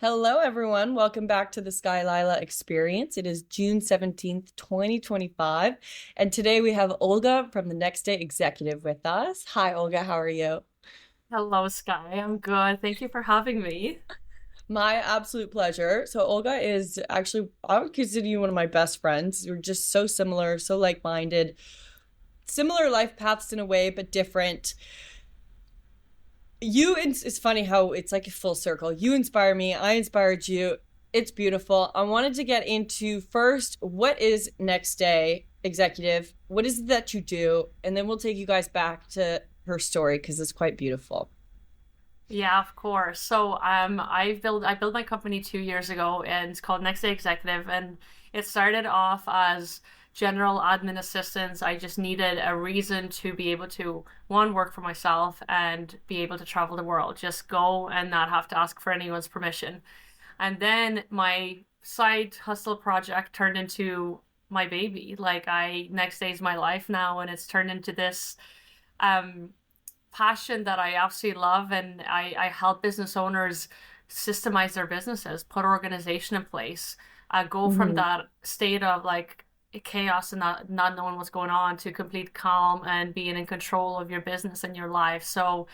Hello, everyone. Welcome back to the Lilah experience. It is June 17th, 2025. And today we have Olga from the NextDay Executive with us. Hi, Olga. How are you? Hello, Sky. I'm good. Thank you for having me. My absolute pleasure. So, Olga is actually, I would consider you one of my best friends. You're just so similar, so like minded, similar life paths in a way, but different. It's funny how it's like a full circle. You inspire me, I inspired you. It's beautiful. I wanted to get into first, what is Next Day Executive? What is it that you do? And then we'll take you guys back to her story because it's quite beautiful. Yeah, of course. I built my company 2 years ago, and it's called NextDay Executive, and it started off as general admin assistance. I just needed a reason to be able to one work for myself and be able to travel the world, just go and not have to ask for anyone's permission. And then my side hustle project turned into my baby. Next Day is my life now, and it's turned into this um passion that I absolutely love, and I help business owners systemize their businesses, put organization in place, go from Mhm. that state of like chaos and not knowing what's going on to complete calm and being in control of your business and your life. So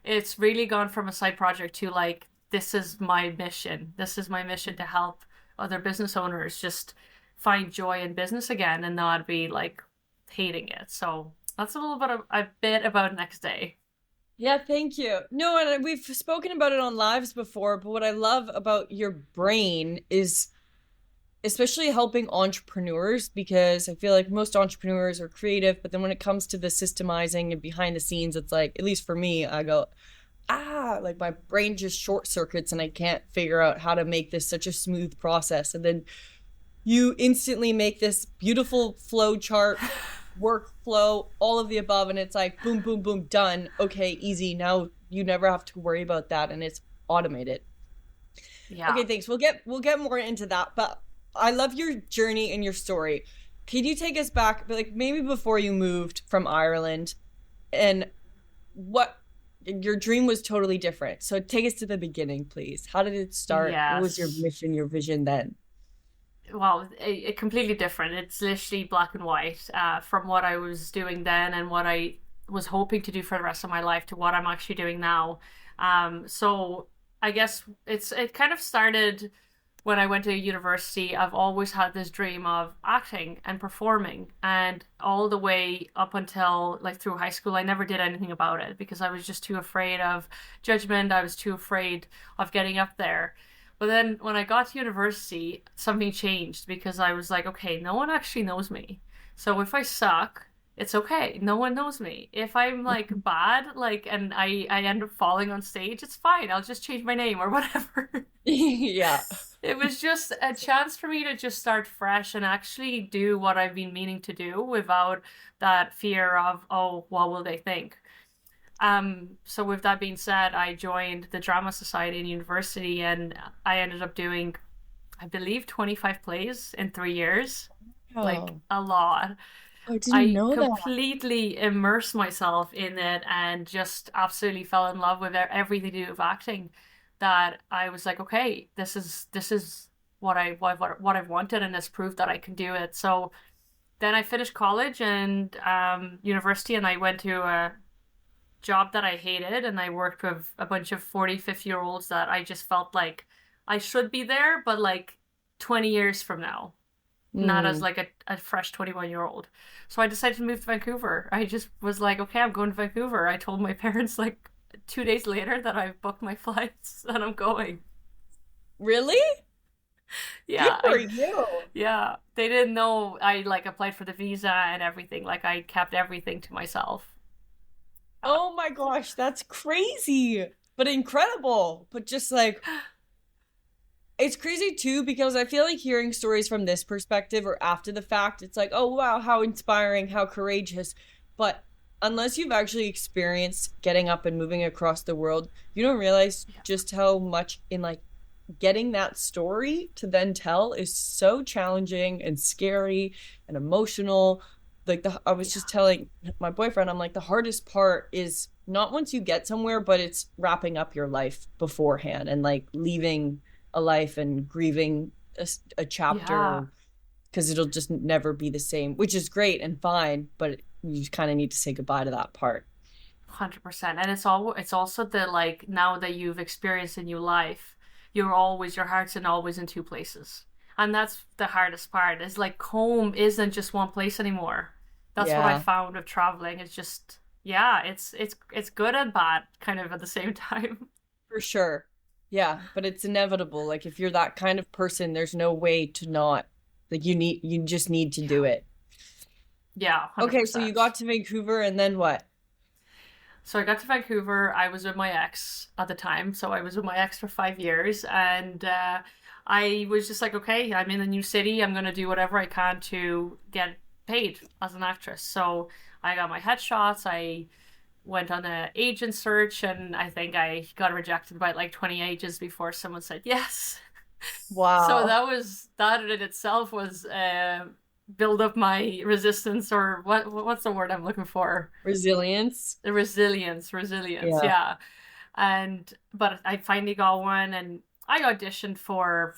it's really gone from a side project to like, this is my mission. This is my mission to help other business owners just find joy in business again and not be like hating it. So that's a bit about Next Day. Yeah, thank you. No, and we've spoken about it on lives before, but what I love about your brain is especially helping entrepreneurs because I feel like most entrepreneurs are creative, but then when it comes to the systemizing and behind the scenes, it's like, at least for me, I go, like my brain just short circuits and I can't figure out how to make this such a smooth process. And then you instantly make this beautiful flow chart, workflow, all of the above, and it's like boom, boom, boom, done. Okay, easy. Now you never have to worry about that and it's automated. Yeah. Okay, thanks. We'll get more into that, but I love your journey and your story. Can you take us back, like maybe before you moved from Ireland and what your dream was totally different. So take us to the beginning, please. How did it start? What was your Yes. mission, your vision then? Well, completely different. It's literally black and white from what I was doing then and what I was hoping to do for the rest of my life to what I'm actually doing now. So I guess it kind of started when I went to university. I've always had this dream of acting and performing, and all the way up until like through high school, I never did anything about it because I was just too afraid of judgment. I was too afraid of getting up there. But then when I got to university, something changed because I was like, okay, no one actually knows me. So if I suck, it's okay. No one knows me. If I'm like bad, like, and I end up falling on stage, it's fine. I'll just change my name or whatever. Yeah. It was just a chance for me to just start fresh and actually do what I've been meaning to do without that fear of, oh, what will they think? So with that being said, I joined the Drama Society in university, and I ended up doing, I believe, 25 plays in 3 years, like Oh, a lot. I didn't I know that. completely immersed myself in it and just absolutely fell in love with everything to do with acting. That I was like, okay, this is what I've wanted, and it's proof that I can do it. So then I finished college and university, and I went to a job that I hated, and I worked with a bunch of 40, 50 year olds that I just felt like I should be there, but like 20 years from now, not as Mm. like a fresh 21-year old. So I decided to move to Vancouver. I just was like, okay, I'm going to Vancouver. I told my parents like 2 days later that I've booked my flights and I'm going. Really? Good Yeah, for you. yeah. They didn't know I like applied for the visa and everything. Like I kept everything to myself. Uh, Oh my gosh, that's crazy, but incredible. But just like, it's crazy too, because I feel like hearing stories from this perspective or after the fact, it's like, oh wow, how inspiring, how courageous. But unless you've actually experienced getting up and moving across the world, you don't realize yeah. just how much in like getting that story to then tell is so challenging and scary and emotional. Like I was Yeah. just telling my boyfriend, I'm like, the hardest part is not once you get somewhere, but it's wrapping up your life beforehand and like leaving a life and grieving a Yeah. chapter, because it'll just never be the same, which is great and fine, but you kind of need to say goodbye to that part. 100%. And it's also the like now that you've experienced a new life, your heart's in always in two places. And that's the hardest part. Is like home isn't just one place anymore. That's what I Yeah, found with traveling. It's just yeah, it's good and bad kind of at the same time. for sure. Yeah, but it's inevitable. Like if you're that kind of person, there's no way to not, like you just need to do Yeah. it. Yeah, Okay, so you 100%. got to Vancouver and then what? So I got to Vancouver. I was with my ex at the time. So I was with my ex for 5 years. And I was just like, okay, I'm in a new city. I'm going to do whatever I can to get paid as an actress. So I got my headshots. I went on an agent search and I think I got rejected by like 20 agents before someone said yes. So Wow. that in itself was build up my resistance or what's the word I'm looking for? Resilience. The resilience, Yeah. yeah. And but I finally got one, and I auditioned for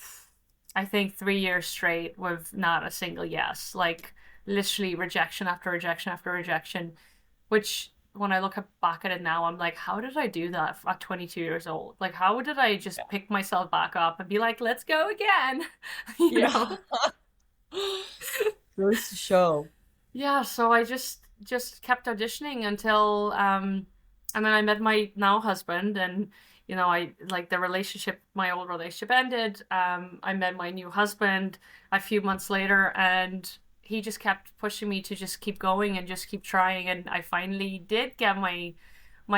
I think 3 years straight with not a single yes, like literally rejection after rejection after rejection. Which when I look back at it now, I'm like, how did I do that at 22 years old? Like, how did I just pick myself back up and be like, let's go again, you Yeah. know? Goes to show. Yeah, so I just kept auditioning until and then I met my now husband and I like the relationship my old relationship ended. I met my new husband a few months later and he just kept pushing me to just keep going and just keep trying and I finally did get my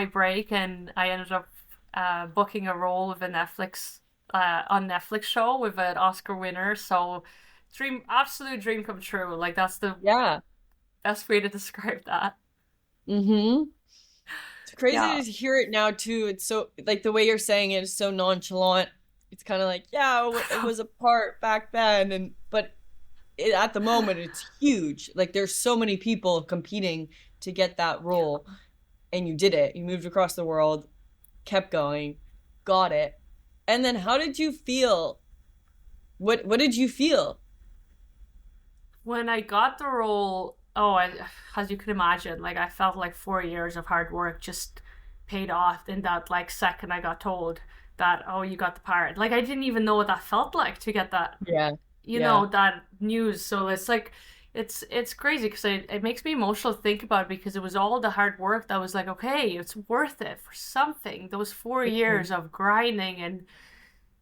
break and I ended up booking a role with a Netflix on Netflix show with an Oscar winner. So absolute dream come true. Like that's the Yeah. best way to describe that. Mm-hmm. It's Yeah. crazy to hear it now too. It's so like the way you're saying it is so nonchalant. It's kind of like, yeah, it was a part back then, and but at the moment it's huge. Like there's so many people competing to get that role, and you did it. You moved across the world, kept going, got it. And then how did you feel? What did you feel? When I got the role, as you can imagine, like I felt like 4 years of hard work just paid off in that like second I got told that, oh, you got the part. Like I didn't even know what that felt like to get that, Yeah. Yeah. that news. So it's like, it's crazy because it makes me emotional to think about it because it was all the hard work that was like, okay, it's worth it for something. Those 4 years of grinding and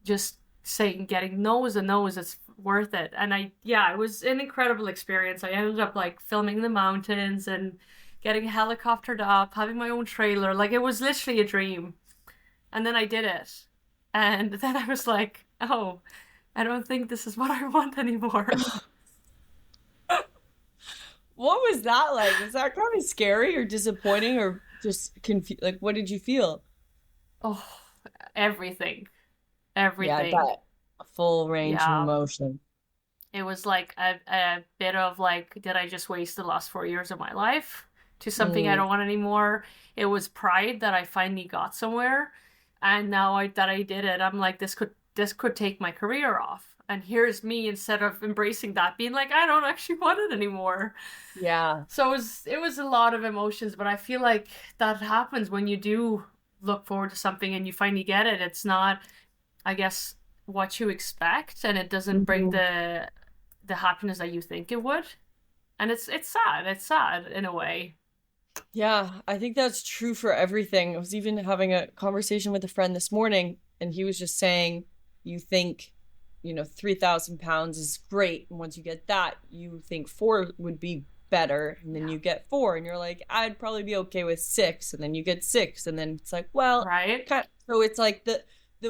just saying getting no's and no's it's worth it and yeah, it was an incredible experience. I ended up like filming in the mountains and getting helicoptered up, having my own trailer, like it was literally a dream. And then I did it and then I was like, oh, I don't think this is what I want anymore. What was that like? Was that kind of scary or disappointing or just confused? Like, what did you feel? Oh, everything, Yeah, I everything. bet. A full range of Yeah, emotion. it was like a bit of like, did I just waste the last 4 years of my life to something I Mm, don't want anymore? It was pride that I finally got somewhere, and now that I did it, I'm like, this could take my career off. And here's me instead of embracing that, being like, I don't actually want it anymore. yeah. So it was a lot of emotions, but I feel like that happens when you do look forward to something and you finally get it. It's not, I guess, what you expect, and it doesn't bring Mhm. the happiness that you think it would. And it's sad. It's sad in a way. Yeah, I think that's true for everything. I was even having a conversation with a friend this morning, and he was just saying, you think, 3,000 pounds is great. And once you get that, you think four would be better. And then Yeah. you get four, and you're like, I'd probably be okay with six. And then you get six. And then it's like, well, Right? so it's like the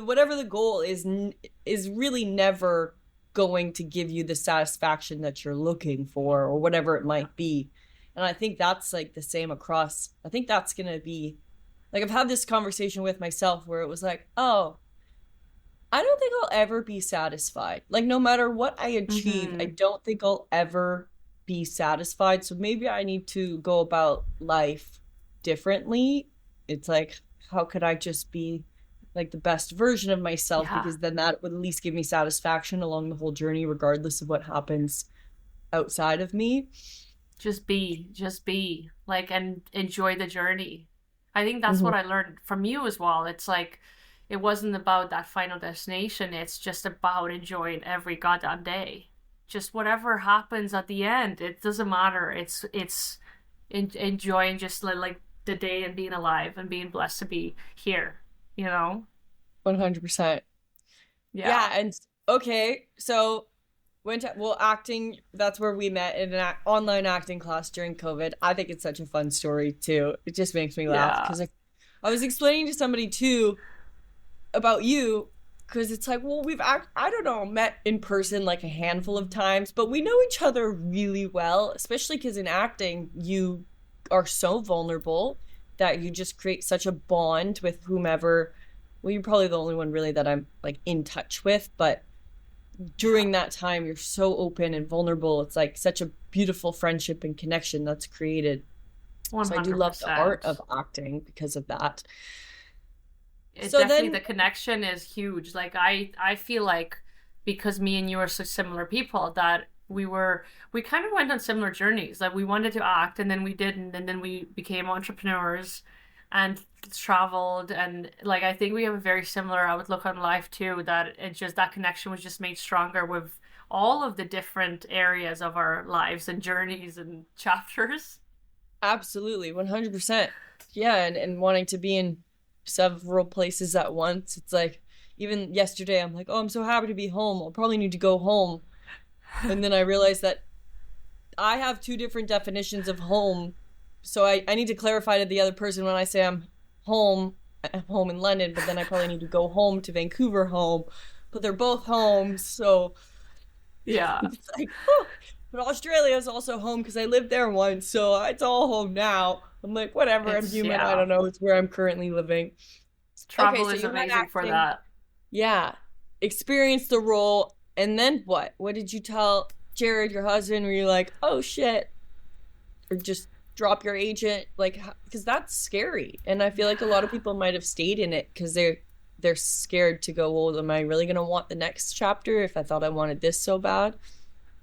whatever the goal is really never going to give you the satisfaction that you're looking for or whatever it Yeah. might be. And I think that's like the same across. I think that's going to be like I've had this conversation with myself where it was like, "Oh, I don't think I'll ever be satisfied. Like no matter what I achieve, I Mm-hmm. don't think I'll ever be satisfied. So maybe I need to go about life differently." It's like, how could I just be like the best version of myself, Yeah. because then that would at least give me satisfaction along the whole journey, regardless of what happens outside of me. Just be like, and enjoy the journey. I think that's Hmm. what I learned from you as well. It's like, it wasn't about that final destination. It's just about enjoying every goddamn day. Just whatever happens at the end, it doesn't matter. It's enjoying just like the day and being alive and being blessed to be here, you know? 100%. Yeah. Yeah. And okay, so went to, well, acting, that's where we met in an online acting class during COVID. I think it's such a fun story too. It just makes me laugh Yeah. because I was explaining to somebody too about you, because it's like, well, I don't know, met in person like a handful of times, but we know each other really well, especially because in acting you are so vulnerable that you just create such a bond with whomever. Well, you're probably the only one really that I'm like in touch with, but Yeah. during that time you're so open and vulnerable. It's like such a beautiful friendship and connection that's created. So I do love the art 100%. of acting because of that. It So definitely, then, the connection is huge. Like I feel like, because me and you are such similar people, that we kind of went on similar journeys. Like we wanted to act and then we didn't, and then we became entrepreneurs and traveled. And like I think we have a very similar outlook on life too, that it just, that connection was just made stronger with all of the different areas of our lives and journeys and chapters. absolutely, 100%. Yeah, and wanting to be in several places at once. It's like, even yesterday, I'm like, oh, I'm so happy to be home. I'll probably need to go home. And then I realized that I have two different definitions of home. So I need to clarify to the other person when I say home, I'm home in London, but then I probably need to go home to Vancouver home. But they're both homes. So Yeah. it's like, oh, but Australia is also home because I lived there once, so it's all home now. I'm like, whatever, I'm It's, human. I yeah. don't know. It's where I'm currently living. Okay, Travel so is you had amazing for acting. that. Yeah. Experience the role. And then what? What did you tell Jared, your husband? Were you like, oh shit, or just drop your agent? Like, because that's scary. And I feel like a lot of people might have stayed in it because they're scared to go, well, am I really gonna want the next chapter if I thought I wanted this so bad?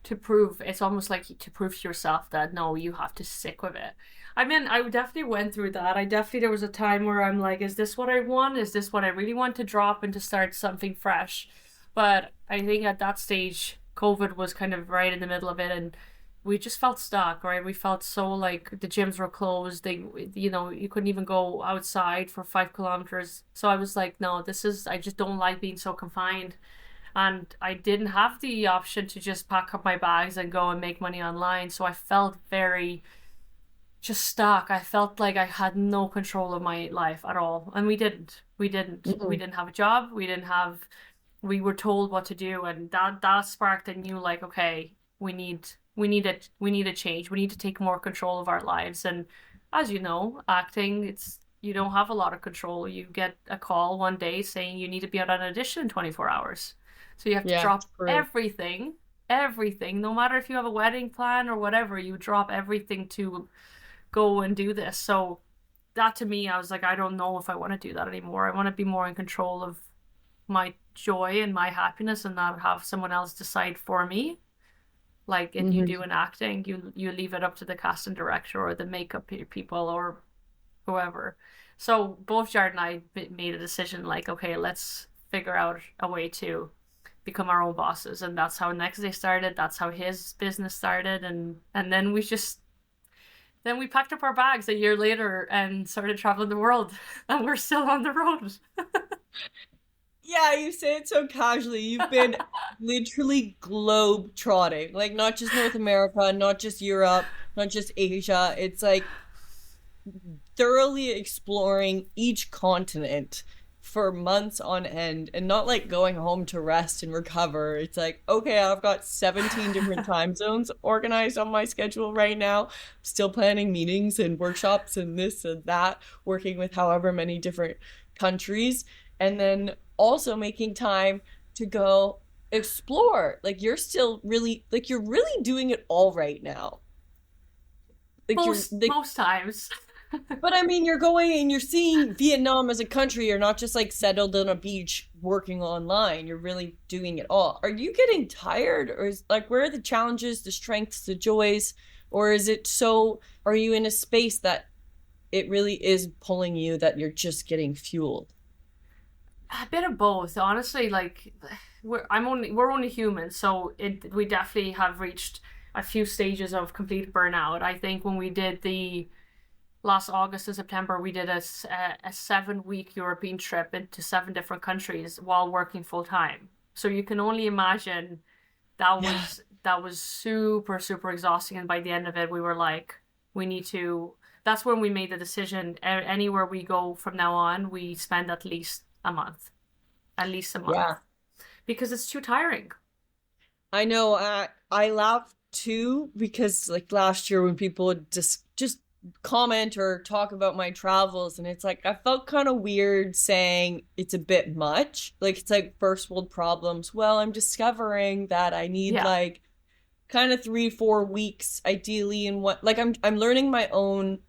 To prove, it's almost like to prove to yourself that no, you have to stick with it. I mean, I definitely went through that. I definitely, there was a time where I'm like, is this what I want? Is this what I really want to drop and to start something fresh? But I think at that stage, COVID was kind of right in the middle of it, and we just felt stuck, right? We felt so like the gyms were closed. They, you know, you couldn't even go outside for 5 kilometers. So I was like, no, this is, I just don't like being so confined. And I didn't have the option to just pack up my bags and go and make money online. So I felt very just stuck. I felt like I had no control of my life at all. And we didn't. We didn't. We Mm-mm. didn't have a job. We didn't have, we were told what to do, and that sparked a new like, okay, we need a change. We need to take more control of our lives. And as you know, acting, it's, you don't have a lot of control. You get a call one day saying you need to be at an audition in 24 hours. So you have to Yeah, drop true. everything, everything, no matter if you have a wedding plan or whatever, you drop everything to go and do this. So that to me, I was like, I don't know if I want to do that anymore. I want to be more in control of my joy and my happiness and not have someone else decide for me. Like if you Hmm. do in acting, you leave it up to the casting director or the makeup people or whoever. So both Jared and I made a decision like, okay, let's figure out a way to become our own bosses, and that's how NextDay started. That's how his business started, and then we just, then we packed up our bags a year later and started traveling the world, and we're still on the road. Yeah, you say it so casually. You've been literally globe trotting, like not just North America, not just Europe, not just Asia. It's like thoroughly exploring each continent for months on end and not like going home to rest and recover. It's like, okay, I've got 17 different time zones organized on my schedule right now. Still planning meetings and workshops and this and that, working with however many different countries. And then also making time to go explore. Like you're still really, like you're really doing it all right now. Like you're most like, most times. But I mean, you're going and you're seeing Vietnam as a country. You're not just like settled on a beach working online. You're really doing it all. Are you getting tired, or is like where are the challenges, the strengths, the joys, or is it so? Are you in a space that it really is pulling you that you're just getting fueled? A bit of both, honestly. Like we're only human, so we definitely have reached a few stages of complete burnout. I think when we did the last August and September, we did a 7 week European trip into 7 different countries while working full time. So you can only imagine Yeah. that was super super exhausting. And by the end of it, we were like, we need to. That's when we made the decision. Anywhere we go from now on, we spend at least a month, Yeah. because it's too tiring. I know. I laugh too because like last year when people would just comment or talk about my travels, and it's like I felt kind of weird saying it's a bit much. Like it's like first world problems. Well, I'm discovering that I need Yeah, like kind of 3 4 weeks ideally in what like I'm learning my own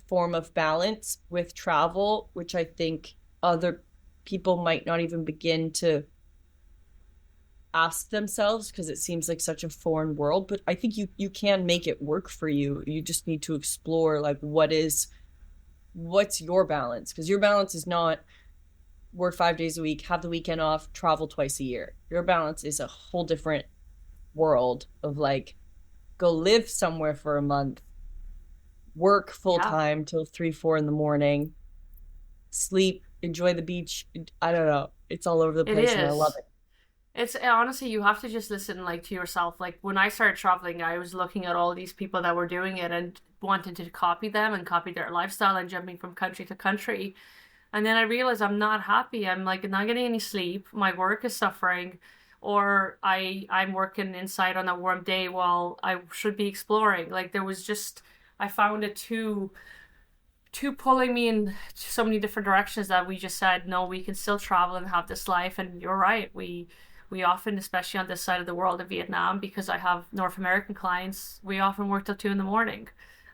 form of balance with travel, which I think other people might not even begin to ask themselves because it seems like such a foreign world, but I think you can make it work for you. You just need to explore like what's your balance, because your balance is not work 5 days a week, have the weekend off, travel twice a year. Your balance is a whole different world of like go live somewhere for a month, work full yeah, time till 3 4 in the morning, sleep, enjoy the beach. I don't know, it's all over the it place and I love is. It's honestly, you have to just listen like to yourself. Like when I started traveling, I was looking at all these people that were doing it and wanted to copy them and copy their lifestyle and jumping from country to country. And then I realized I'm not happy. I'm like not getting any sleep. My work is suffering, or I'm working inside on a warm day while I should be exploring. Like there was just I found it too pulling me in so many different directions that we just said no, we can still travel and have this life. And you're right, we often, especially on this side of the world in Vietnam, because I have North American clients, we often work till 2 in the morning,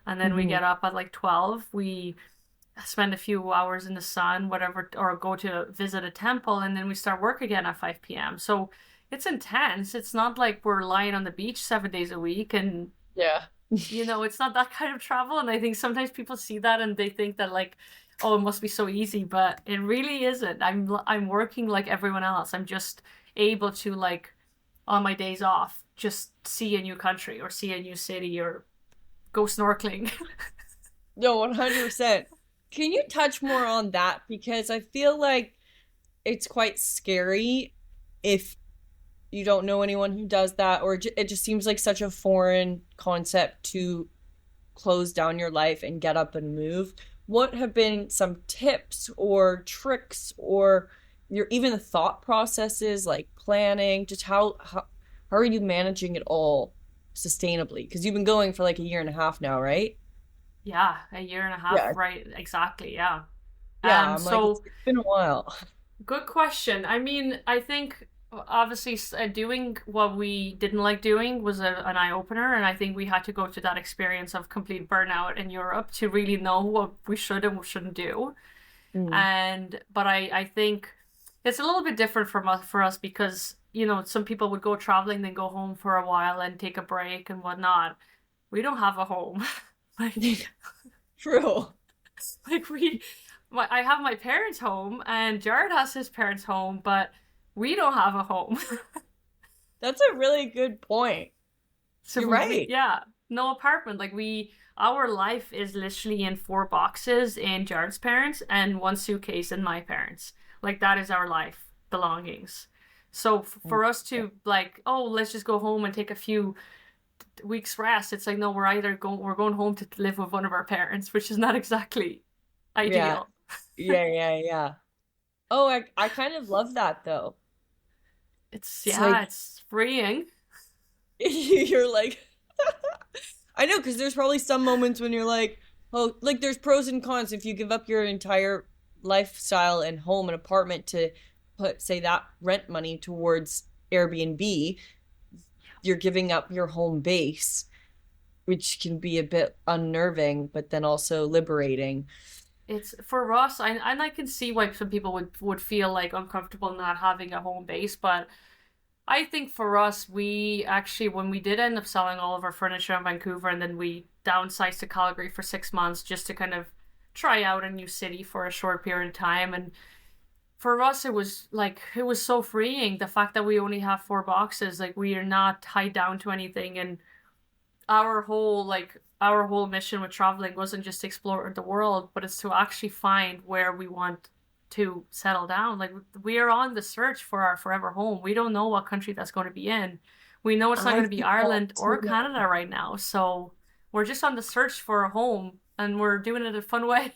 and then we it. get up at like 12. We spend a few hours in the sun, whatever, or go to visit a temple, and then we start work again at 5 p.m. So it's intense. It's not like we're lying on the beach 7 days a week and Yeah. it's not that kind of travel. And I think sometimes people see that and they think that like, oh, it must be so easy, but it really isn't. I'm working like everyone else. I'm just able to like on my days off just see a new country or see a new city or go snorkeling. No, 100%. Can you touch more on that? Because I feel like it's quite scary if you don't know anyone who does that, or it just seems like such a foreign concept to close down your life and get up and move. What have been some tips or tricks or your even the thought processes like planning, just how are you managing it all sustainably? Because you've been going for like a year and a half now, right? Yeah, a year and a half, Yeah. right? Exactly, yeah. Yeah, I'm like, So it's been a while. good question. I mean, I think obviously doing what we didn't like doing was an eye opener, and I think we had to go through that experience of complete burnout in Europe to really know what we should and shouldn't do. Mm. And but I think it's a little bit different for us because some people would go traveling, then go home for a while and take a break and whatnot. We don't have a home. like True. like I have my parents' home and Jared has his parents' home, but we don't have a home. That's a really good point. So You're we right. yeah, no apartment. Like our life is literally in 4 boxes in Jared's parents and one suitcase in my parents. Like that is our life belongings. So for us to like, oh, let's just go home and take a few weeks rest. It's like no, we're going home to live with one of our parents, which is not exactly Yeah. ideal. Yeah. Oh, I kind of love that though. It's It's yeah, like it's freeing. you're like I know, because there's probably some moments when you're like, oh, like there's pros and cons if you give up your entire lifestyle and home and apartment to put, say, that rent money towards Airbnb, you're giving up your home base. which can be a bit unnerving, but then also liberating. It's for us, and I can see why some people would feel like uncomfortable not having a home base, but I think for us, we actually, when we did end up selling all of our furniture in Vancouver and then we downsized to Calgary for 6 months just to kind of try out a new city for a short period of time. And for us, it was like, it was so freeing. The fact that we only have 4 boxes, like we are not tied down to anything. And our whole mission with traveling wasn't just to explore the world, but it's to actually find where we want to settle down. Like we are on the search for our forever home. We don't know what country that's going to be in. We know it's not I going to be think that Ireland or too. Canada right now. So we're just on the search for a home and we're doing it in a fun way.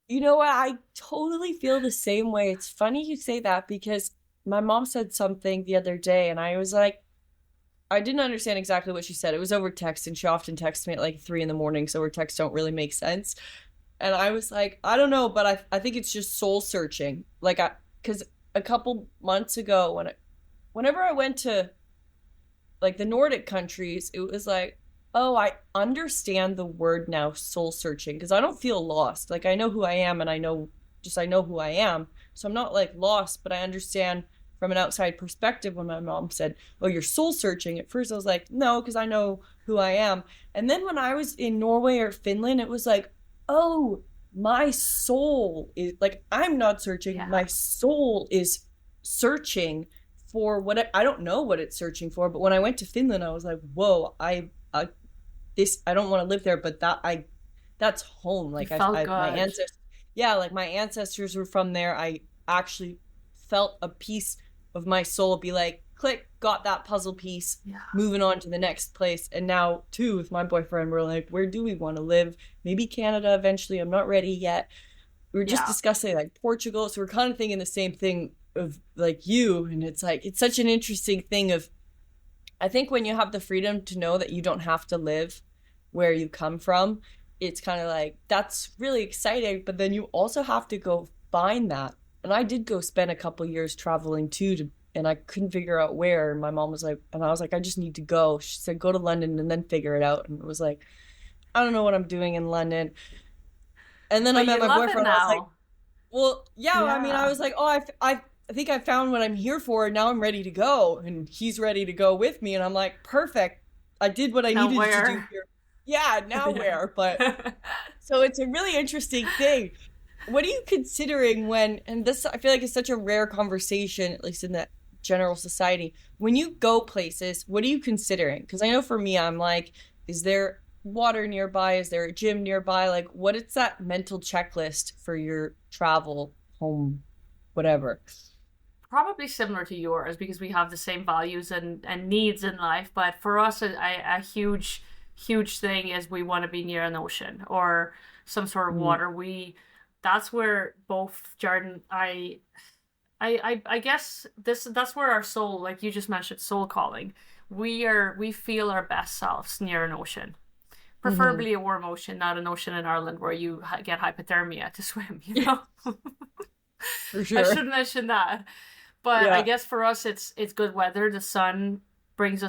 You know what? I totally feel the same way. It's funny you say that because my mom said something the other day, and I was like, I didn't understand exactly what she said. It was over text, and she often texts me at like 3 in the morning, so her texts don't really make sense. And I was like, I don't know, but I think it's just soul searching. Because a couple months ago, whenever I went to like the Nordic countries, it was like, oh, I understand the word now, soul searching, because I don't feel lost. Like I know who I am, and I know who I am. So I'm not like lost, but I understand from an outside perspective when my mom said, oh, you're soul searching. At first I was like, no, because I know who I am. And then when I was in Norway or Finland, it was like, oh, my soul is like, I'm not searching. Yeah. My soul is searching for I don't know what it's searching for. But when I went to Finland, I was like, whoa, I don't want to live there, but that's home. You Like felt my good. ancestors, yeah, like my ancestors were from there. I actually felt a piece of my soul be like, click, got that puzzle piece, Yeah. moving on to the next place. And now, too, with my boyfriend, we're like, where do we want to live? Maybe Canada eventually. I'm not ready yet. We were just Yeah. discussing like Portugal. So we're kind of thinking the same thing of like you. And it's like, it's such an interesting thing of, I think when you have the freedom to know that you don't have to live where you come from, it's kind of like, that's really exciting. But then you also have to go find that. And I did go spend a couple years traveling too, and I couldn't figure out where. And my mom was like, and I was like, I just need to go. She said, go to London and then figure it out. And it was like, I don't know what I'm doing in London. And then I But met you my love it boyfriend. I was like, now. well, yeah, I mean, I Yeah. was like, oh, I think I found what I'm here for. And now I'm ready to go. And he's ready to go with me. And I'm like, perfect. I did what I Now needed to do where? here. Yeah, now Yeah. where? But so it's a really interesting thing. What are you considering when, and this I feel like is such a rare conversation, at least in the general society, when you go places, what are you considering? Because I know for me, I'm like, is there water nearby? Is there a gym nearby? Like, what is that mental checklist for your travel, home, whatever? Probably similar to yours because we have the same values and needs in life. But for us, a huge thing is we want to be near an ocean or some sort of Mm. water. That's where both Jordan, I guess that's where our soul, like you just mentioned, soul calling. We feel our best selves near an ocean, Hmm. preferably a warm ocean, not an ocean in Ireland where you get hypothermia to swim. You know, For I sure. should mention that. But I Yeah. guess for us, it's good weather. The sun brings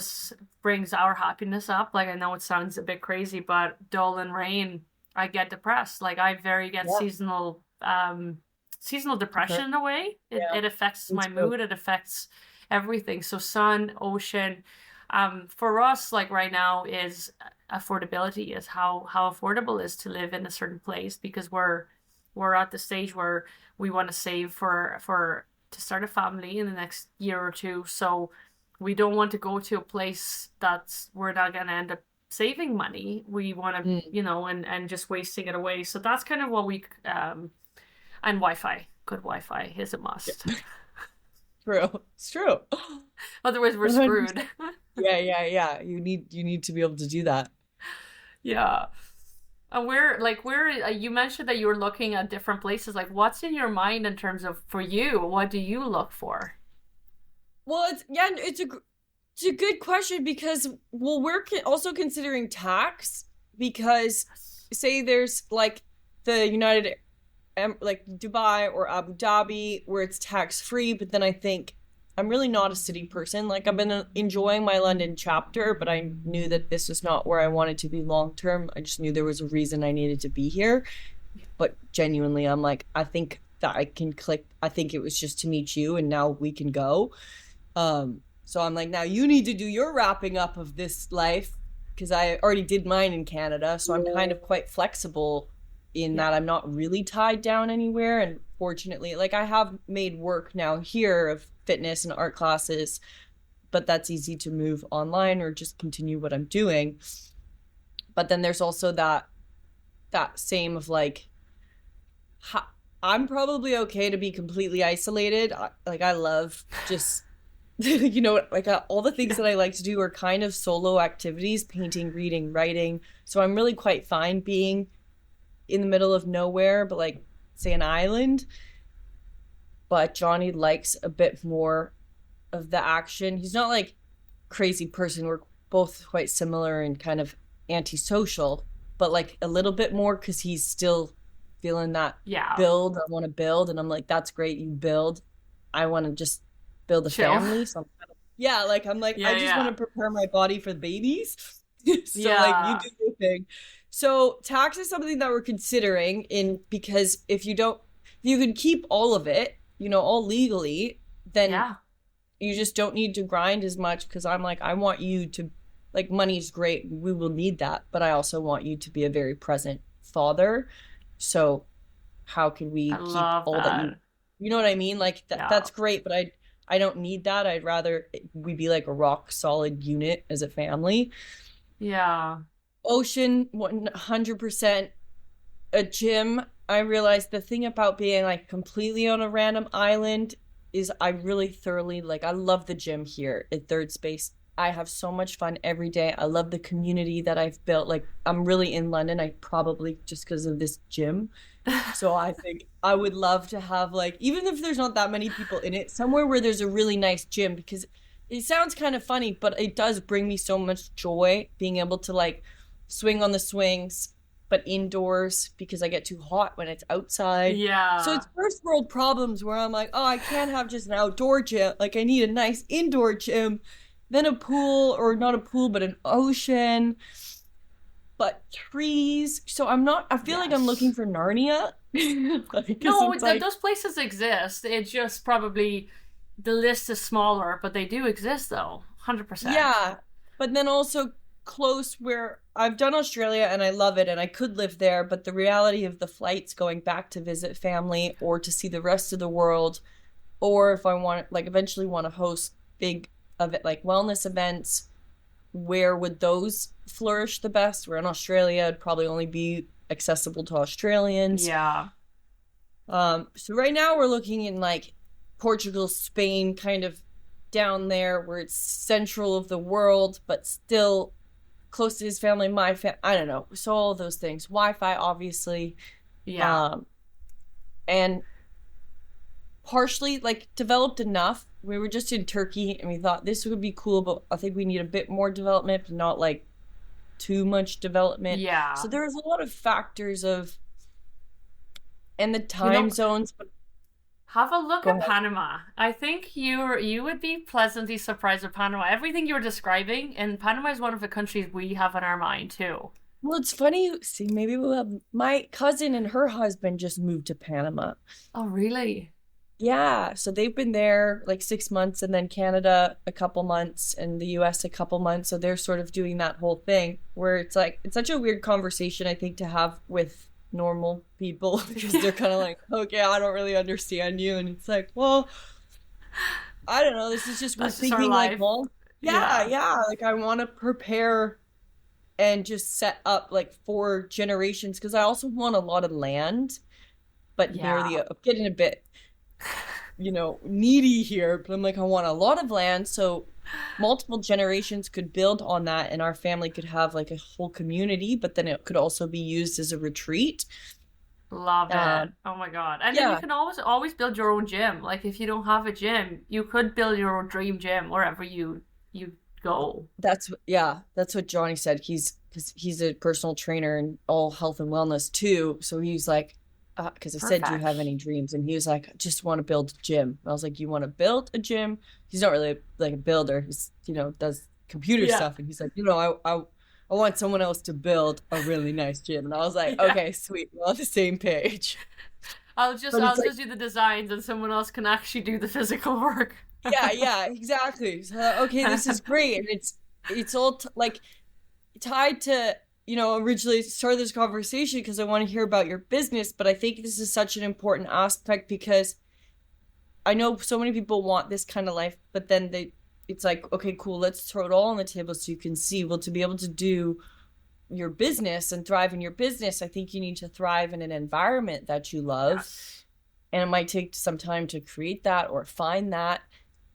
our happiness up. Like I know it sounds a bit crazy, but dull and rain, I get depressed. Like I very get Yeah. seasonal depression Depression. in a way. Yeah. It affects Me my too. mood. It affects everything. So sun, ocean. For us, like right now, is affordability is how affordable it is to live in a certain place because we're at the stage where we want to save for to start a family in the next year or two. So we don't want to go to a place that's we're not going to end up saving money. We want to, Mm. and just wasting it away. So that's kind of what we and Wi-Fi. Good Wi-Fi is a must. True. It's true. Otherwise, we're screwed. 100%. Yeah, yeah, yeah. You need to be able to do that. Yeah. And where you mentioned that you were looking at different places. Like, what's in your mind in terms of for you? What do you look for? Well, it's a good question because well, also considering tax because say there's like the United like Dubai or Abu Dhabi where it's tax free, but then I think I'm really not a city person. Like I've been enjoying my London chapter, but I knew that this was not where I wanted to be long term. I just knew there was a reason I needed to be here. But genuinely, I'm like, I think that I can click. I think it was just to meet you, and now we can go. So I'm like, now you need to do your wrapping up of this life because I already did mine in Canada. So I'm kind of quite flexible in that I'm not really tied down anywhere. And fortunately, like I have made work now here of fitness and art classes, but that's easy to move online or just continue what I'm doing. But then there's also that same of like, I'm probably okay to be completely isolated. Like I love just like all the things that I like to do are kind of solo activities, painting, reading, writing. So I'm really quite fine being in the middle of nowhere, but like say an island. But Johnny likes a bit more of the action. He's not like crazy person. We're both quite similar and kind of antisocial, but like a little bit more because he's still feeling that build. I want to build, and I'm like, that's great. You build. I want to just build a family. So I'm like, I just want to prepare my body for the babies. So like you do your thing. So tax is something that we're considering because if you can keep all of it, all legally, then you just don't need to grind as much. Cause I'm like, I want you to like, money's great. We will need that. But I also want you to be a very present father. So how can we keep all that? You know what I mean? Like that's great. But I don't need that. I'd rather we be like a rock solid unit as a family. Yeah. Ocean, 100%. A gym. I realized the thing about being like completely on a random island is I really thoroughly I love the gym here at Third Space. I have so much fun every day. I love the community that I've built. Like I'm really in London. I probably just because of this gym. So I think I would love to have even if there's not that many people in it, somewhere where there's a really nice gym, because it sounds kind of funny, but it does bring me so much joy being able to swing on the swings, but indoors because I get too hot when it's outside. Yeah. So it's first world problems where I'm like, oh, I can't have just an outdoor gym. Like I need a nice indoor gym, then a pool, or not a pool, but an ocean, but trees. So I feel like I'm looking for Narnia. No, those places exist. It's just probably the list is smaller, but they do exist though. 100%. Yeah. But then also close where I've done Australia and I love it and I could live there, but the reality of the flights going back to visit family or to see the rest of the world, or if I want eventually want to host big wellness events, where would those flourish the best? Where in Australia it'd probably only be accessible to Australians. Yeah. So right now we're looking in Portugal, Spain, kind of down there where it's central of the world, but still close to his family, my family. I don't know. So all those things. Wi-Fi, obviously. Yeah. And partially developed enough. We were just in Turkey and we thought this would be cool, but I think we need a bit more development, but not too much development. Yeah. So there was a lot of factors and the time zones. But have a look at Panama. I think you would be pleasantly surprised with Panama. Everything you were describing, and Panama is one of the countries we have in our mind too. Well, it's funny. See, maybe we'll have my cousin and her husband just moved to Panama. Oh, really? Yeah, so they've been there 6 months, and then Canada a couple months, and the US a couple months. So they're sort of doing that whole thing where it's it's such a weird conversation, I think, to have with normal people because they're kind of okay, I don't really understand you, and it's well, I don't know. This is just we're thinking well, yeah. I want to prepare and just set up for generations because I also want a lot of land, but near I'm getting a bit needy here, but I'm I want a lot of land so multiple generations could build on that and our family could have a whole community, but then it could also be used as a retreat. Love it. Oh my God. And then you can always build your own gym. If you don't have a gym, you could build your own dream gym wherever you go. That's what Johnny said. He's a personal trainer and all health and wellness too, so he's because I said, do you have Perfect. any dreams? And he was like, I just want to build a gym. I was like, you want to build a gym? He's not really like a builder. He's, does computer Yeah. stuff. And he's like, I want someone else to build a really nice gym. And I was like, Yeah. okay, sweet. We're on the same page. But it's I'll like, just do the designs and someone else can actually do the physical work. yeah, yeah, exactly. So, okay, this is great. And it's all like tied to, originally started this conversation because I want to hear about your business, but I think this is such an important aspect because I know so many people want this kind of life, but then it's like, okay, cool, let's throw it all on the table so you can see. Well, to be able to do your business and thrive in your business, I think you need to thrive in an environment that you love. Yes. And it might take some time to create that or find that.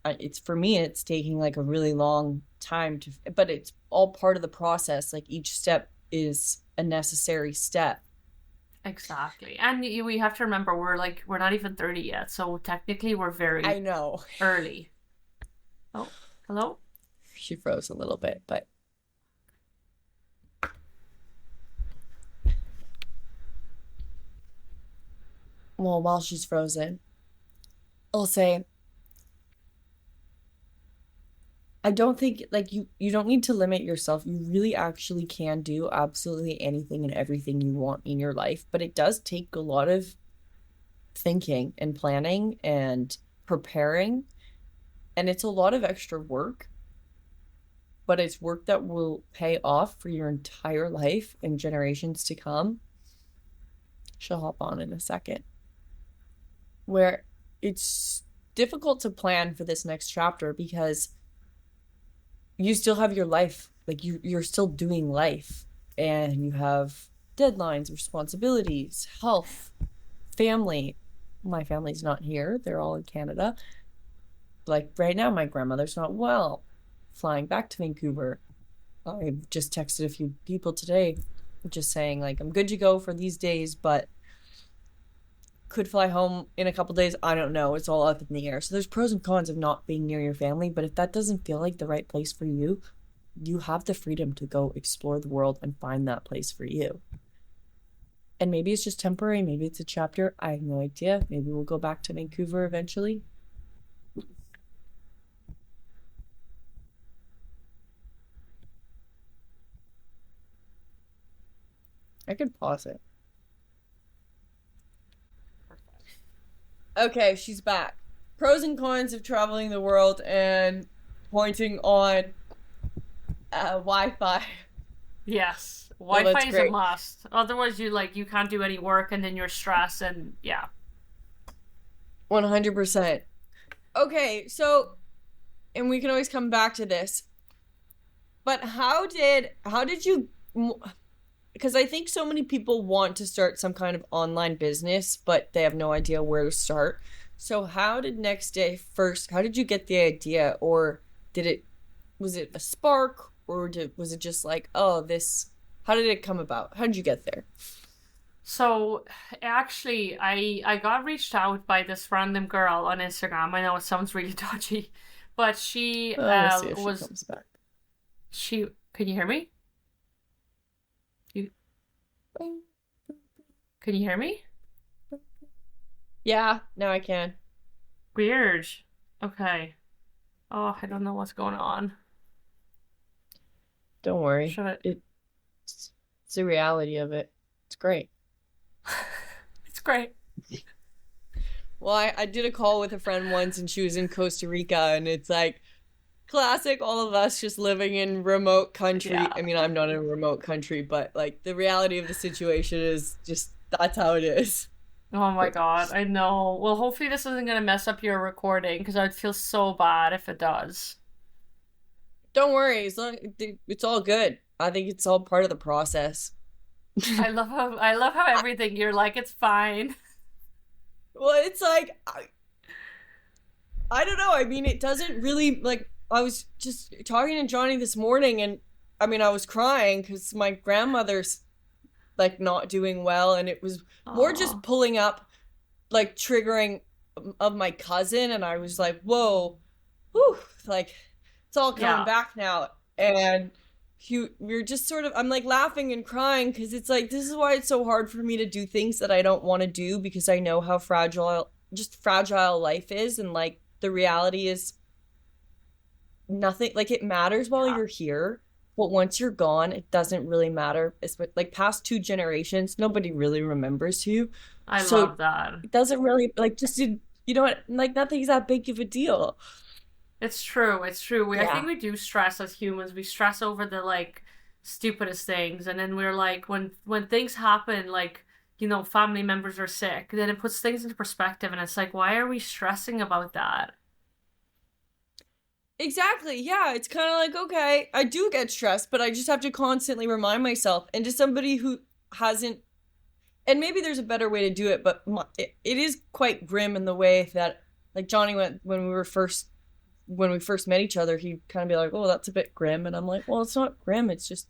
It's for me, it's taking like a really long time but it's all part of the process. Like each step is a necessary step. Exactly. And we have to remember we're not even 30 yet, so technically we're I very know. early. Oh, hello? She froze a little bit, but well, while she's frozen, I'll say I don't think like you don't need to limit yourself. You really actually can do absolutely anything and everything you want in your life, but it does take a lot of thinking and planning and preparing, and it's a lot of extra work, but it's work that will pay off for your entire life and generations to come. She'll hop on in a second. Where it's difficult to plan for this next chapter because you still have your life, like you're still doing life, and you have deadlines, responsibilities, health, family. My family's not here, they're all in Canada. Like right now my grandmother's not well, flying back to Vancouver. I just texted a few people today just saying like I'm good to go for these days, but could fly home in a couple days. I don't know. It's all up in the air. So there's pros and cons of not being near your family. But if that doesn't feel like the right place for you, you have the freedom to go explore the world and find that place for you. And maybe it's just temporary. Maybe it's a chapter. I have no idea. Maybe we'll go back to Vancouver eventually. I could pause it. Okay, she's back. Pros and cons of traveling the world and pointing on Wi-Fi. Yes. So Wi-Fi that's is a great. must. Otherwise you can't do any work and then you're stressed and yeah. 100%. Okay, so and we can always come back to this. But how did you because I think so many people want to start some kind of online business, but they have no idea where to start. So how did how did you get the idea, or did it was it a spark, or was it just like, oh, this how did it come about? How did you get there? So actually I got reached out by this random girl on Instagram. I know it sounds really dodgy, but she We'll see if she was comes back. she can you hear me? You can you hear me? Yeah, now I can. Weird. Okay. Oh, I don't know what's going on. Don't worry. Should I? It's the reality of it. It's great. It's great. Well, I did a call with a friend once and she was in Costa Rica, and it's like classic all of us just living in remote country. Yeah. I mean, I'm not in a remote country, but like the reality of the situation is just that's how it is. Oh my God, I know. Well, hopefully this isn't gonna mess up your recording because I'd feel so bad if it does. Don't worry, it's all good. I think it's all part of the process. I love how everything you're like it's fine. Well, it's like I don't know. I mean, it doesn't really like I was just talking to Johnny this morning, and I mean, I was crying because my grandmother's like not doing well, and it was more just Oh, pulling up like triggering of my cousin, and I was like, whoa, whew, like it's all coming yeah. back now. And you're just sort of, I'm like laughing and crying because it's like, this is why it's so hard for me to do things that I don't want to do, because I know how fragile life is. And like the reality is nothing, like it matters while Yeah, you're here, but once you're gone, it doesn't really matter. It's like past two generations, nobody really remembers you. I So love that. it doesn't really like, just, you know what, like nothing's that big of a deal. It's true. It's true. I think Yeah. we do stress as humans. We stress over the like stupidest things, and then we're like, when things happen, like family members are sick, then it puts things into perspective, and it's like, why are we stressing about that? Exactly. Yeah. It's kind of like, okay, I do get stressed, but I just have to constantly remind myself. And to somebody who hasn't, and maybe there's a better way to do it, but it is quite grim in the way that, like Johnny went when we first met each other, he'd kind of be like, oh, that's a bit grim. And I'm like, well, it's not grim. It's just,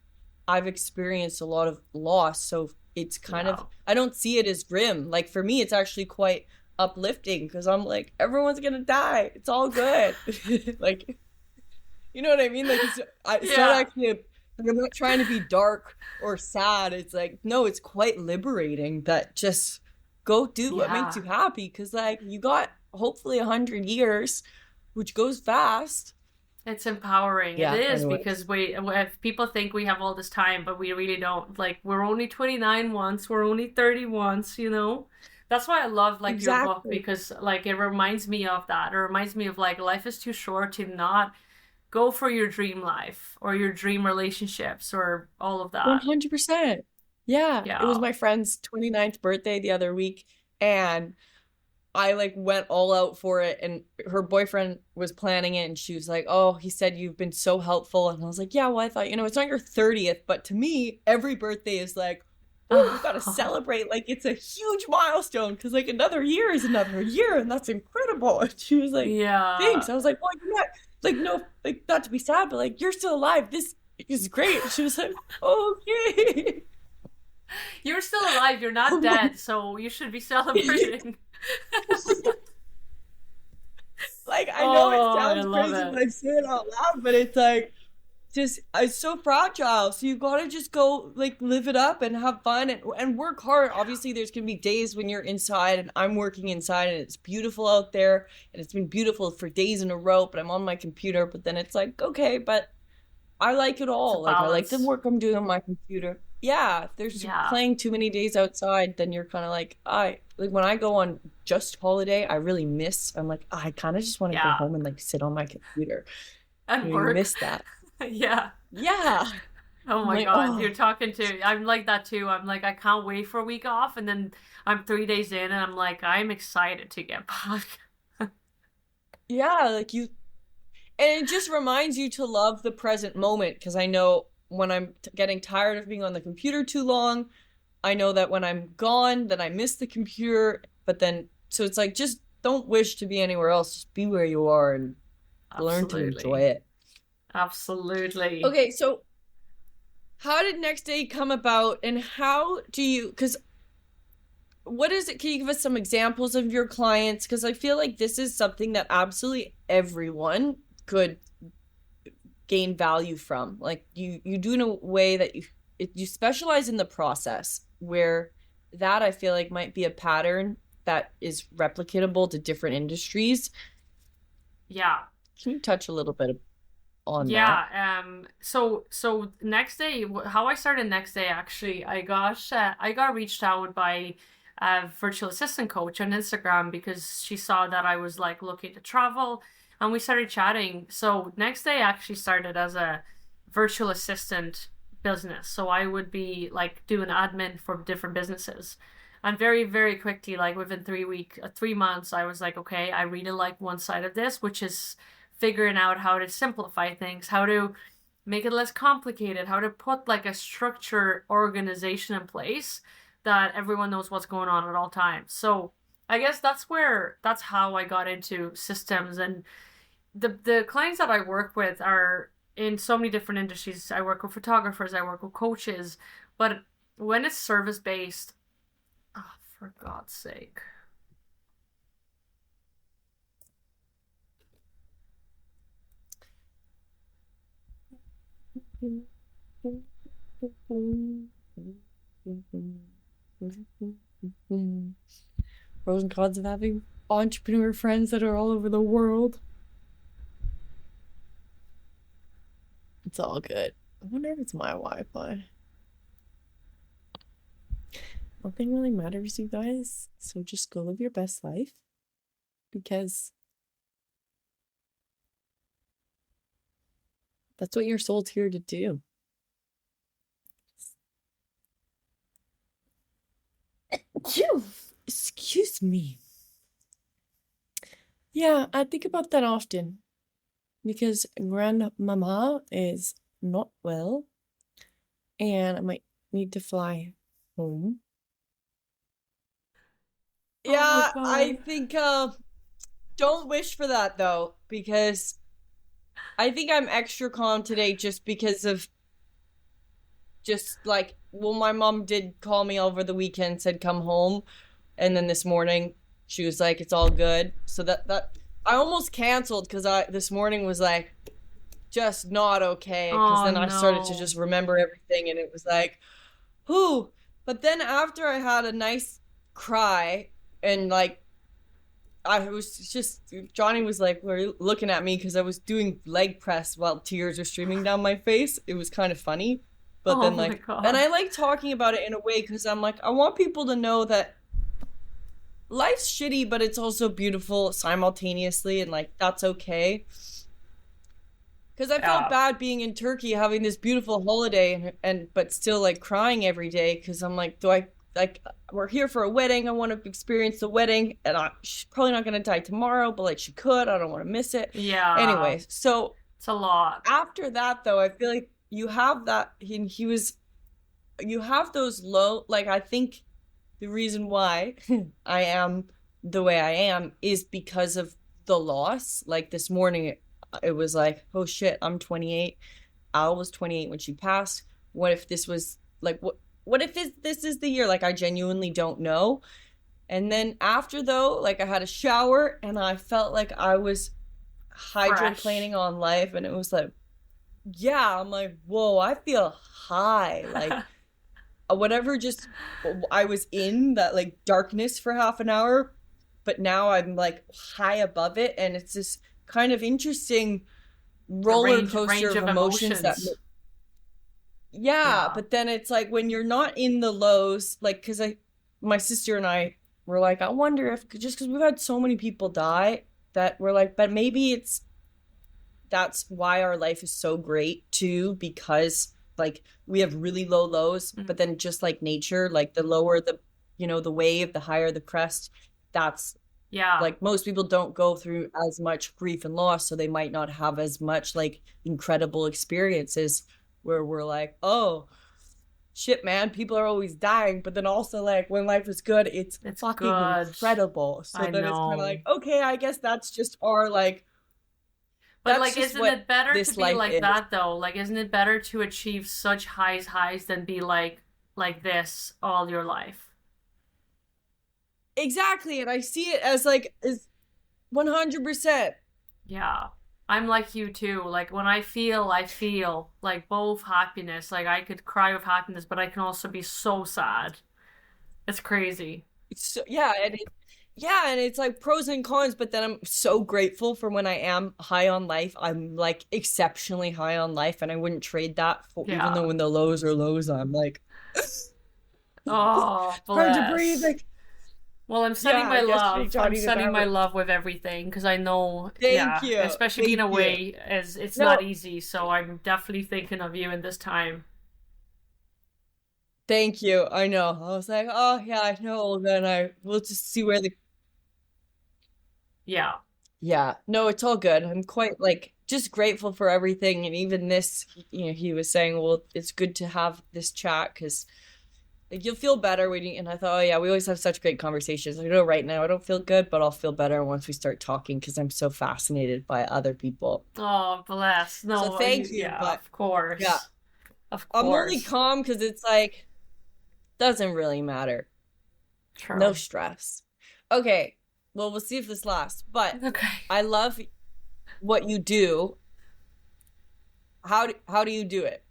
I've experienced a lot of loss. So it's kind of, Yeah. I don't see it as grim. Like for me, it's actually quite uplifting because I'm like, everyone's going to die. It's all good. Like, you know what I mean? Like, it's not Yeah. actually, like, I'm not trying to be dark or sad. It's like, no, it's quite liberating that just go do what makes Yeah. you happy. Cause like you got hopefully 100 years, which goes fast. It's empowering. It Yeah, is anyways. because if people think we have all this time, but we really don't. Like we're only 29 once, we're only 30 once. That's why I love like your book Exactly. because like it reminds me of that. It reminds me of like life is too short to not go for your dream life or your dream relationships or all of that. 100%. Yeah, it was Yeah. my friend's 29th birthday the other week, and I like went all out for it, and her boyfriend was planning it, and she was like, "Oh, he said you've been so helpful." And I was like, "Yeah, well, I thought, it's not your 30th, but to me, every birthday is like, oh, we got to celebrate like it's a huge milestone because like another year is another year, and that's incredible." And she was like, "Thanks." Yeah. I was like, "Well, you're not like no, like not to be sad, but like you're still alive. This is great." She was like, "Okay." You're still alive. You're not I'm like, dead, so you should be celebrating. like I know it Oh, I sounds love crazy it. when I say it out loud, but it's like just it's so fragile. So you gotta just go like live it up and have fun and work hard. Obviously, there's gonna be days when you're inside, and I'm working inside, and it's beautiful out there, and it's been beautiful for days in a row. But I'm on my computer. But then it's like, okay, but I like it It's a all. Like I like the balance. work I'm doing on my computer. Yeah, if there's Yeah. playing too many days outside, then you're kind of like, I like when I go on just holiday, I really miss. I'm like, I kind of just want to go Yeah. home and like sit on my computer. And You work. miss that. Yeah. Yeah. Oh I'm my like, God. oh, You're talking to, I'm like that too. I'm like, I can't wait for a week off. And then I'm 3 days in and I'm like, I'm excited to get back. yeah. Like you, and it just reminds you to love the present moment because I know when I'm getting tired of being on the computer too long, I know that when I'm gone, then I miss the computer. But then, so it's like, just don't wish to be anywhere else. Just be where you are and learn to enjoy Absolutely. it. Absolutely. Okay, so how did Next Day come about and how do you, because what is it? Can you give us some examples of your clients? Because I feel like this is something that absolutely everyone could gain value from. Like you do in a way that you specialize in the process where that I feel like might be a pattern that is replicatable to different industries. Yeah. Can you touch a little bit on that? Yeah, so next day how I started next day actually I got reached out by a virtual assistant coach on Instagram because she saw that I was like looking to travel and we started chatting. So next day actually started as a virtual assistant business. So I would be like doing admin for different businesses. And very, very quickly, like within 3 months, I was like, okay, I really like one side of this, which is figuring out how to simplify things, how to make it less complicated, how to put like a structure organization in place that everyone knows what's going on at all times. So I guess that's how I got into systems and the clients that I work with are in so many different industries. I work with photographers, I work with coaches, but when it's service based, oh, for God's sake. Pros and cons of having entrepreneur friends that are all over the world. It's all good. I wonder if it's my Wi-Fi. Nothing really matters, you guys. So just go live your best life. Because that's what your soul's here to do. Excuse me. Yeah, I think about that often. Because grandmama is not well. And I might need to fly home. Yeah, I think don't wish for that though, because I think I'm extra calm today just because of just like, well, my mom did call me over the weekend, said come home, and then this morning she was like, it's all good. So that I almost canceled because I this morning was like just not okay, because then I started to just remember everything and it was like, whew. But then after I had a nice cry and like I was just, Johnny was like, looking at me because I was doing leg press while tears were streaming down my face. It was kind of funny. But then like, and I like talking about it in a way because I'm like, I want people to know that life's shitty, but it's also beautiful simultaneously. And like, that's okay. Because I felt bad being in Turkey, having this beautiful holiday and but still like crying every day. Because I'm like, like, we're here for a wedding. I want to experience the wedding, and she's probably not going to die tomorrow, but like she could. I don't want to miss it. Yeah. Anyways, so it's a lot. After that, though, I feel like you have that. You have those low. Like I think the reason why I am the way I am is because of the loss. Like this morning, it was like, oh shit, I'm 28. Al was 28 when she passed. What if this was like what? What if this is the year? Like, I genuinely don't know. And then after, though, like, I had a shower and I felt like I was hydroplaning on life. And it was like, yeah, I'm like, whoa, I feel high. Like, whatever just I was in that, like, darkness for half an hour. But now I'm, like, high above it. And it's this kind of interesting roller coaster of emotions that... Yeah, but then it's like when you're not in the lows, like, because my sister and I were like, I wonder if, just because we've had so many people die, that we're like, but maybe that's why our life is so great too, because like we have really low lows, but then just like nature, like the lower the, the wave, the higher the crest, that's like most people don't go through as much grief and loss, so they might not have as much like incredible experiences where we're like, oh, shit, man, people are always dying. But then also, like, when life is good, it's fucking incredible. So then it's kind of like, okay, I guess that's just our, like... But, like, isn't it better to be like that, though? Like, isn't it better to achieve such highs than be like this all your life? Exactly, and I see it as, like, as 100%. Yeah. I'm like you too. Like when I feel like both happiness. Like I could cry with happiness, but I can also be so sad. It's crazy. So, and it's like pros and cons. But then I'm so grateful for when I am high on life. I'm like exceptionally high on life, and I wouldn't trade that for even though when the lows are lows, I'm like, oh, hard to breathe. Like. Well, I'm sending my love. I'm sending my love with everything because I know, Thank you. Especially being away, it's not easy. So I'm definitely thinking of you in this time. Thank you. I know. I was like, oh yeah, I know Olga, and we'll just see where the. Yeah. Yeah. No, it's all good. I'm quite like just grateful for everything, and even this. He was saying, well, it's good to have this chat because. Like you'll feel better and I thought, oh yeah, we always have such great conversations. I know right now I don't feel good, but I'll feel better once we start talking because I'm so fascinated by other people. Oh, bless. No, so thank you. Yeah, but, of course. Yeah. Of course. I'm only calm because it's like, doesn't really matter. True. No stress. Okay. Well, we'll see if this lasts, but I love what you do. How do you do it?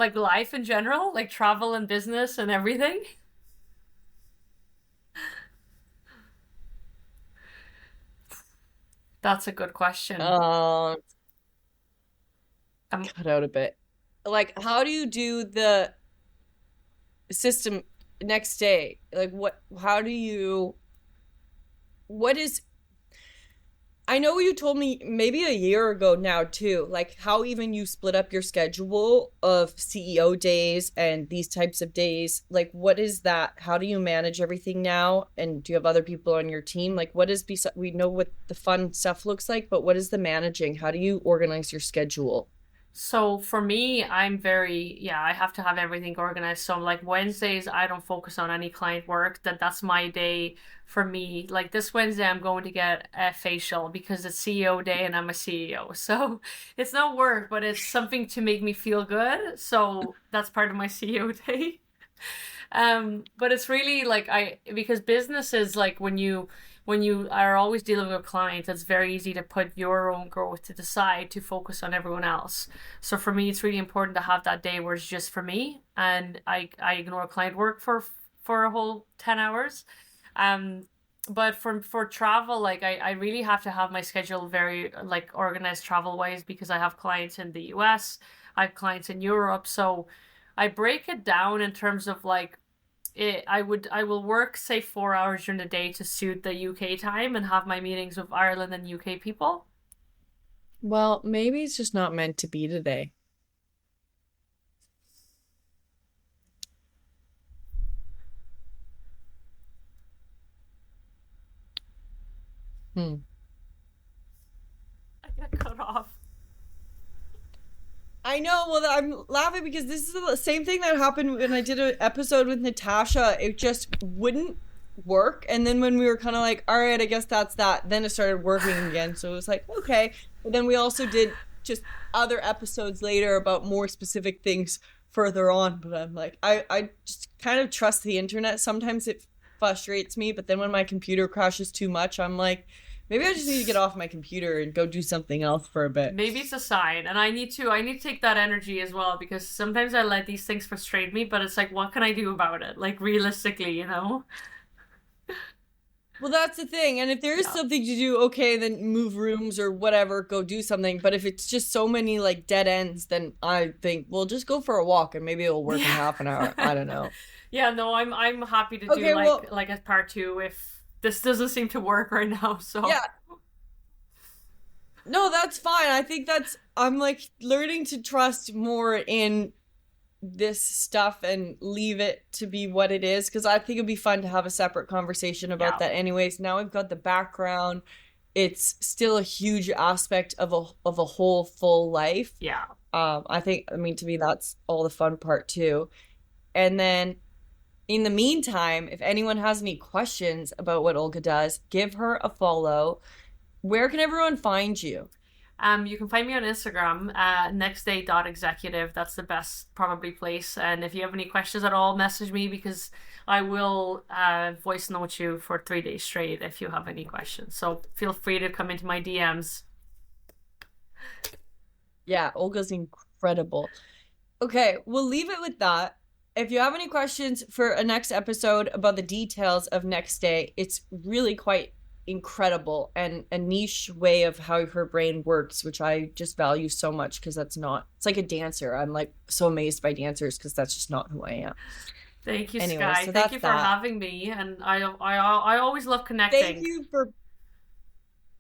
Like life in general, like travel and business and everything? That's a good question. Uh, Um, cut out a bit. Like, how do you do the system next day? Like, how do you, what is, I know you told me maybe a year ago now too, like how even you split up your schedule of CEO days and these types of days. Like, what is that? How do you manage everything now? And do you have other people on your team? Like, what is, we know what the fun stuff looks like, but what is the managing? How do you organize your schedule? So for me, yeah, I have to have everything organized. So like Wednesdays, I don't focus on any client work. That's my day for me. Like this Wednesday, I'm going to get a facial because it's CEO day and I'm a CEO. So it's not work, but it's something to make me feel good. So that's part of my CEO day. But it's really like because business is like when you are always dealing with clients, it's very easy to put your own growth to the side to focus on everyone else. So for me, it's really important to have that day where it's just for me and I ignore client work for a whole 10 hours. Um, but for travel, like I really have to have my schedule very like organized travel wise because I have clients in the US, I have clients in Europe. So I break it down in terms of like I will work say 4 hours during the day to suit the UK time and have my meetings with Ireland and UK people. Well, maybe it's just not meant to be today. Hmm. I get cut off. I know. Well, I'm laughing because this is the same thing that happened when I did an episode with Natasha. It just wouldn't work. And then when we were kind of like, all right, I guess that's that, then it started working again. So it was like, okay. But then we also did just other episodes later about more specific things further on. But I'm like, I just kind of trust the internet. Sometimes it frustrates me. But then when my computer crashes too much, I'm like, maybe I just need to get off my computer and go do something else for a bit. Maybe it's a sign, and I need to take that energy as well because sometimes I let these things frustrate me, but it's like, what can I do about it? Like realistically, you know? Well, that's the thing. And if there is Yeah. something to do, okay, then move rooms or whatever, go do something. But if it's just so many like dead ends, then I think, well, just go for a walk and maybe it'll work in Yeah. half an hour. I don't know. Yeah, no, I'm happy to do Okay, well, like a part two if this doesn't seem to work right now. So yeah, no, that's fine. I think I'm like learning to trust more in this stuff and leave it to be what it is because I think it'd be fun to have a separate conversation about yeah. that anyways. Now we've got the background. It's still a huge aspect of a whole full life. Yeah. I think, I mean, to me, that's all the fun part too. And then in the meantime, if anyone has any questions about what Olga does, give her a follow. Where can everyone find you? You can find me on Instagram, nextday.executive. That's the best probably place. And if you have any questions at all, message me because I will voice note you for 3 days straight if you have any questions. So feel free to come into my DMs. Yeah, Olga's incredible. Okay, we'll leave it with that. If you have any questions for a next episode about the details of Next Day, it's really quite incredible and a niche way of how her brain works, which I just value so much because it's like a dancer. I'm like so amazed by dancers because that's just not who I am. Thank you, Anyway, Sky. so Thank that's you for that. having me. And I always love Thank connecting. you for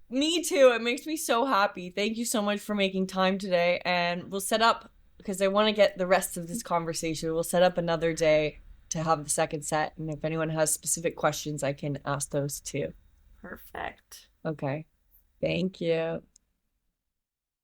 me too. It makes me so happy. Thank you so much for making time today. And we'll set up because I want to get the rest of this conversation. We'll set up another day to have the second set. And if anyone has specific questions, I can ask those too. Perfect. Okay. Thank you.